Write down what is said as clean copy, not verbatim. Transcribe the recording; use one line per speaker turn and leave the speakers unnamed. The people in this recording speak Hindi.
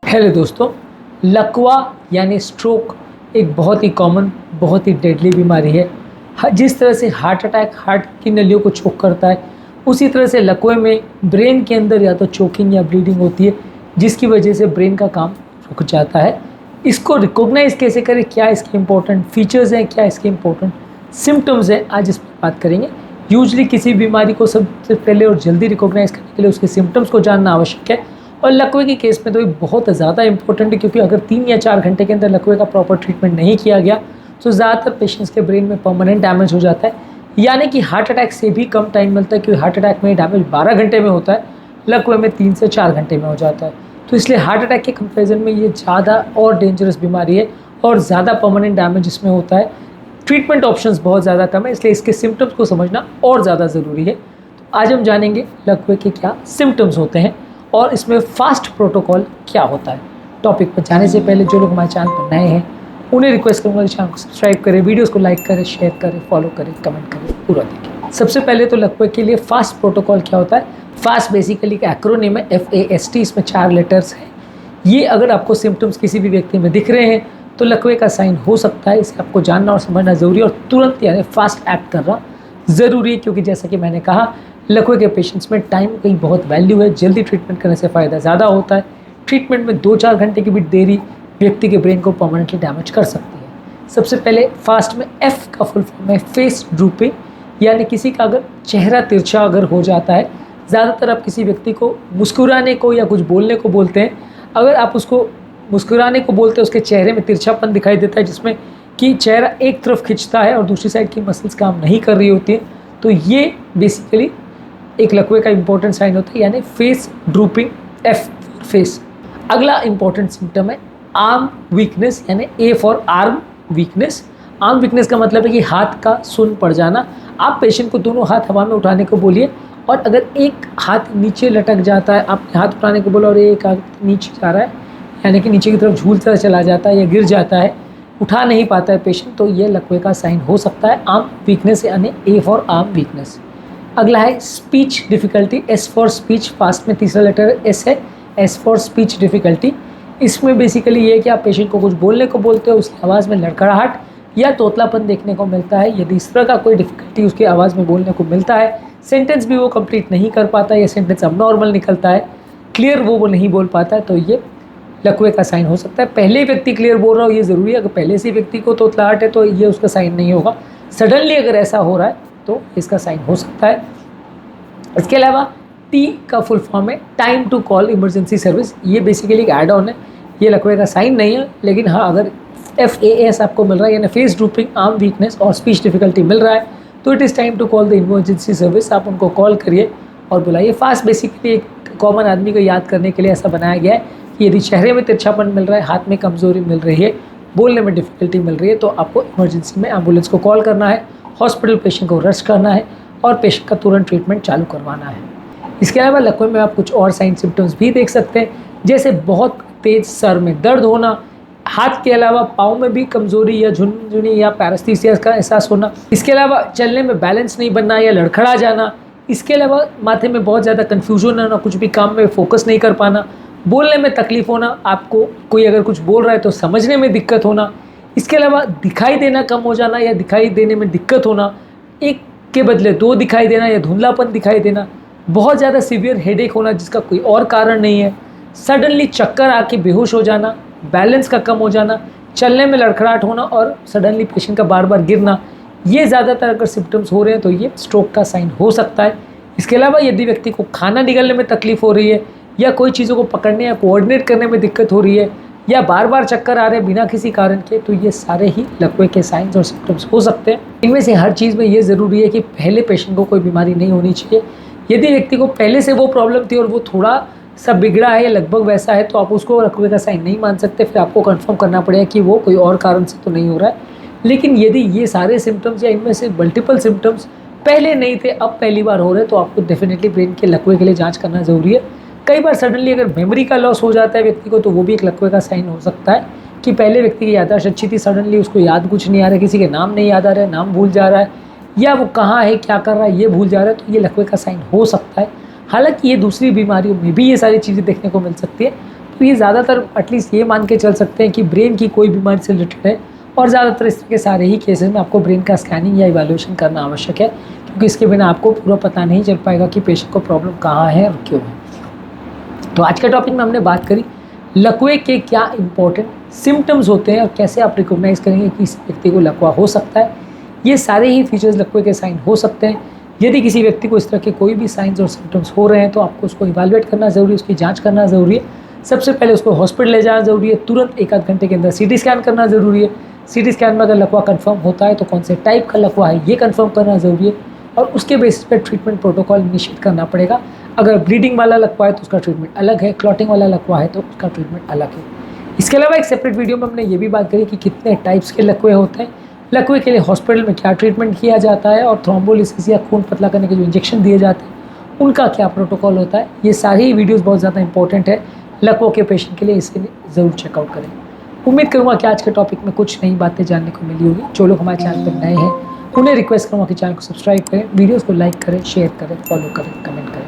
हेलो दोस्तों, लकवा यानी स्ट्रोक एक बहुत ही कॉमन, बहुत ही डेडली बीमारी है। जिस तरह से हार्ट अटैक हार्ट की नलियों को चोक करता है, उसी तरह से लकवे में ब्रेन के अंदर या तो चोकिंग या ब्लीडिंग होती है, जिसकी वजह से ब्रेन का काम रुक जाता है। इसको रिकॉग्नाइज कैसे करें, क्या इसके इंपॉर्टेंट फीचर्स हैं, क्या इसके इंपॉर्टेंट सिम्टम्स हैं, आज इस पर बात करेंगे। यूजली किसी बीमारी को सबसे पहले और जल्दी रिकॉग्नाइज करने के लिए उसके सिम्टम्स को जानना आवश्यक है, और लकवे के केस में तो ये बहुत ज़्यादा इंपॉर्टेंट है, क्योंकि अगर 3 या 4 घंटे के अंदर लकवे का प्रॉपर ट्रीटमेंट नहीं किया गया तो ज़्यादातर पेशेंट्स के ब्रेन में परमानेंट डैमेज हो जाता है। यानी कि हार्ट अटैक से भी कम टाइम मिलता है, क्योंकि हार्ट अटैक में डैमेज 12 घंटे में होता है, लकवे में 3 से 4 घंटे में हो जाता है। तो इसलिए हार्ट अटैक के कंपेरिजन में ये ज़्यादा और डेंजरस बीमारी है और ज़्यादा परमानेंट डैमेज इसमें होता है। ट्रीटमेंट ऑप्शंस बहुत ज़्यादा कम है, इसलिए इसके सिम्टम्स को समझना और ज़्यादा ज़रूरी है। तो आज हम जानेंगे लकवे के क्या सिम्टम्स होते हैं और इसमें फास्ट प्रोटोकॉल क्या होता है। टॉपिक पर जाने से पहले जो लोग हमारे चैनल पर नए हैं उन्हें रिक्वेस्ट करूँगा कि चैनल को सब्सक्राइब करें, वीडियोस को लाइक करें, शेयर करें, फॉलो करें, कमेंट करें, पूरा देखें। सबसे पहले तो लकवे के लिए फास्ट प्रोटोकॉल क्या होता है। फास्ट बेसिकली एक एक्रोनिम है, FAST, इसमें 4 लेटर्स हैं। ये अगर आपको सिम्टम्स किसी भी व्यक्ति में दिख रहे हैं तो लकवे का साइन हो सकता है। इसे आपको जानना और समझना ज़रूरी है, और तुरंत यानी फास्ट एक्ट करना ज़रूरी है, क्योंकि जैसा कि मैंने कहा लकवे के पेशेंट्स में टाइम की बहुत वैल्यू है। जल्दी ट्रीटमेंट करने से फ़ायदा ज़्यादा होता है। ट्रीटमेंट में 2-4 घंटे की भी देरी व्यक्ति के ब्रेन को परमानेंटली डैमेज कर सकती है। सबसे पहले फास्ट में F का फुल फॉर्म है फेस ड्रूपिंग, यानी किसी का अगर चेहरा तिरछा अगर हो जाता है। ज़्यादातर आप किसी व्यक्ति को मुस्कुराने को या कुछ बोलने को बोलते हैं, अगर आप उसको मुस्कुराने को बोलते हैं उसके चेहरे में तिरछापन दिखाई देता है, जिसमें कि चेहरा एक तरफ खिंचता है और दूसरी साइड की मसल्स काम नहीं कर रही होती है, तो ये बेसिकली एक लकवे का इंपॉर्टेंट साइन होता है, यानी फेस ड्रूपिंग, F फेस। अगला इंपॉर्टेंट सिम्टम है आर्म वीकनेस, यानी A for arm weakness. Arm weakness का मतलब है कि हाथ का सुन्न पड़ जाना। आप पेशेंट को दोनों हाथ हवा में उठाने को बोलिए, और अगर एक हाथ नीचे लटक जाता है, आपने हाथ उठाने को बोला और एक हाथ नीचे जा रहा है, यानी कि नीचे की तरफ झूलता चला जाता है या गिर जाता है, उठा नहीं पाता है पेशेंट, तो ये लकवे का साइन हो सकता है आर्म वीकनेस, यानी A फॉर आर्म वीकनेस। अगला है speech difficulty, S for speech. Fast में तीसरा लेटर S है, S फॉर स्पीच डिफ़िकल्टी। इसमें बेसिकली ये है कि आप पेशेंट को कुछ बोलने को बोलते हो, उसकी आवाज़ में लड़खड़ाहट या तोतलापन देखने को मिलता है। यदि इस तरह का कोई डिफ़िकल्टी उसकी आवाज़ में बोलने को मिलता है, सेंटेंस भी वो कंप्लीट नहीं कर पाता या सेंटेंस अबनॉर्मल निकलता है, क्लियर वो नहीं बोल पाता है, तो ये लकवे का साइन हो सकता है। पहले व्यक्ति क्लियर बोल रहा हो ये ज़रूरी है, अगर पहले से व्यक्ति को तोतलाहट है तो ये उसका साइन नहीं होगा। सडनली अगर ऐसा हो रहा है तो इसका साइन हो सकता है। इसके अलावा T का फुल फॉर्म है time to call emergency service. ये बेसिकली एक एड ऑन है, ये लकवे का साइन नहीं है, लेकिन हाँ अगर FAS आपको मिल रहा है, यानी फेस ड्रूपिंग, आर्म वीकनेस और स्पीच डिफ़िकल्टी मिल रहा है, तो it is time to call the emergency service. आप उनको कॉल करिए और बुलाइए। फास्ट बेसिकली एक कॉमन आदमी को याद करने के लिए ऐसा बनाया गया है कि यदि चेहरे में तिरछापन मिल रहा है, हाथ में कमज़ोरी मिल रही है, बोलने में डिफ़िकल्टी मिल रही है, तो आपको इमरजेंसी में एम्बुलेंस को कॉल करना है, हॉस्पिटल पेशेंट को रश करना है और पेशेंट का तुरंत ट्रीटमेंट चालू करवाना है। इसके अलावा लकवे में आप कुछ और साइन सिम्टम्स भी देख सकते हैं, जैसे बहुत तेज़ सर में दर्द होना, हाथ के अलावा पाँव में भी कमज़ोरी या झुनझुनी या पैरास्थीसिया का एहसास होना। इसके अलावा चलने में बैलेंस नहीं बनना या लड़खड़ा जाना। इसके अलावा माथे में बहुत ज़्यादा कन्फ्यूजन होना, कुछ भी काम में फोकस नहीं कर पाना, बोलने में तकलीफ़ होना, आपको कोई अगर कुछ बोल रहा है तो समझने में दिक्कत होना। इसके अलावा दिखाई देना कम हो जाना या दिखाई देने में दिक्कत होना, एक के बदले 2 दिखाई देना या धुंधलापन दिखाई देना, बहुत ज़्यादा सीवियर हेडेक होना जिसका कोई और कारण नहीं है, सडनली चक्कर आके बेहोश हो जाना, बैलेंस का कम हो जाना, चलने में लड़खड़ाहट होना और सडनली पेशेंट का बार बार गिरना, ये ज़्यादातर अगर सिम्टम्स हो रहे हैं तो ये स्ट्रोक का साइन हो सकता है। इसके अलावा यदि व्यक्ति को खाना निगलने में तकलीफ़ हो रही है, या कोई चीज़ों को पकड़ने या कोऑर्डिनेट करने में दिक्कत हो रही है, या बार बार चक्कर आ रहे हैं बिना किसी कारण के, तो ये सारे ही लकवे के साइंस और सिम्टम्स हो सकते हैं। इनमें से हर चीज़ में ये ज़रूरी है कि पहले पेशेंट को कोई बीमारी नहीं होनी चाहिए। यदि व्यक्ति को पहले से वो प्रॉब्लम थी और वो थोड़ा सा बिगड़ा है या लगभग वैसा है, तो आप उसको लकवे का साइन नहीं मान सकते, फिर आपको कंफर्म करना पड़ेगा कि वो कोई और कारण से तो नहीं हो रहा है। लेकिन यदि ये सारे सिम्टम्स या इनमें से मल्टीपल सिम्टम्स पहले नहीं थे, अब पहली बार हो रहे हैं, तो आपको डेफिनेटली ब्रेन के लकवे के लिए जाँच करना ज़रूरी है। कई बार सडनली अगर मेमोरी का लॉस हो जाता है व्यक्ति को, तो वो भी एक लकवे का साइन हो सकता है कि पहले व्यक्ति की याददाश्त अच्छी थी, सडनली उसको याद कुछ नहीं आ रहा है, किसी के नाम नहीं याद आ रहा है, नाम भूल जा रहा है, या वो कहाँ है क्या कर रहा है ये भूल जा रहा है, तो ये लकवे का साइन हो सकता है। हालांकि ये दूसरी बीमारियों में भी ये सारी चीज़ें देखने को मिल सकती है, तो ये ज़्यादातर एटलीस्ट ये मान के चल सकते हैं कि ब्रेन की कोई बीमारी से रिलेटेड है, और ज़्यादातर इस तरह के सारे ही केसेस में आपको ब्रेन का स्कैनिंग या इवैल्यूएशन करना आवश्यक है, क्योंकि इसके बिना आपको पूरा पता नहीं चल पाएगा कि पेशेंट को प्रॉब्लम कहाँ है और क्यों है। तो आज के टॉपिक में हमने बात करी लकवे के क्या इंपॉर्टेंट सिम्टम्स होते हैं और कैसे आप रिकॉग्नाइज करेंगे कि इस व्यक्ति को लकवा हो सकता है। ये सारे ही फीचर्स लकवे के साइन हो सकते हैं। यदि किसी व्यक्ति को इस तरह के कोई भी साइंस और सिम्टम्स हो रहे हैं तो आपको उसको इवैल्यूएट करना ज़रूरी है, उसकी जांच करना ज़रूरी है। सबसे पहले उसको हॉस्पिटल ले जाना ज़रूरी है, तुरंत 1 आध घंटे के अंदर सीटी स्कैन करना ज़रूरी है। सीटी स्कैन में अगर लकवा कंफर्म होता है तो कौन से टाइप का लकवा है ये कंफर्म करना ज़रूरी है, और उसके बेसिस पर ट्रीटमेंट प्रोटोकॉल इनिशिएट करना पड़ेगा। अगर ब्लीडिंग वाला लकवा है तो उसका ट्रीटमेंट अलग है, क्लॉटिंग वाला लकवा है तो उसका ट्रीटमेंट अलग है। इसके अलावा एक सेपरेट वीडियो में हमने ये भी बात करी कि कितने टाइप्स के लकवे होते हैं, लकवे के लिए हॉस्पिटल में क्या ट्रीटमेंट किया जाता है, और थ्रोम्बोलिसिस या खून पतला करने के जो इंजेक्शन दिए जाते हैं उनका क्या प्रोटोकॉल होता है। ये सारी वीडियोज़ बहुत ज़्यादा इंपॉर्टेंट है लकवों के पेशेंट के लिए, इसे ज़रूर चेकआउट करें। उम्मीद करूँगा कि आज के टॉपिक में कुछ नई बातें जानने को मिली होगी। जो लोग हमारे चैनल पर नए हैं उन्हें रिक्वेस्ट करूँगा कि चैनल को सब्सक्राइब करें, वीडियोज़ को लाइक करें, शेयर करें, फॉलो करें, कमेंट करें।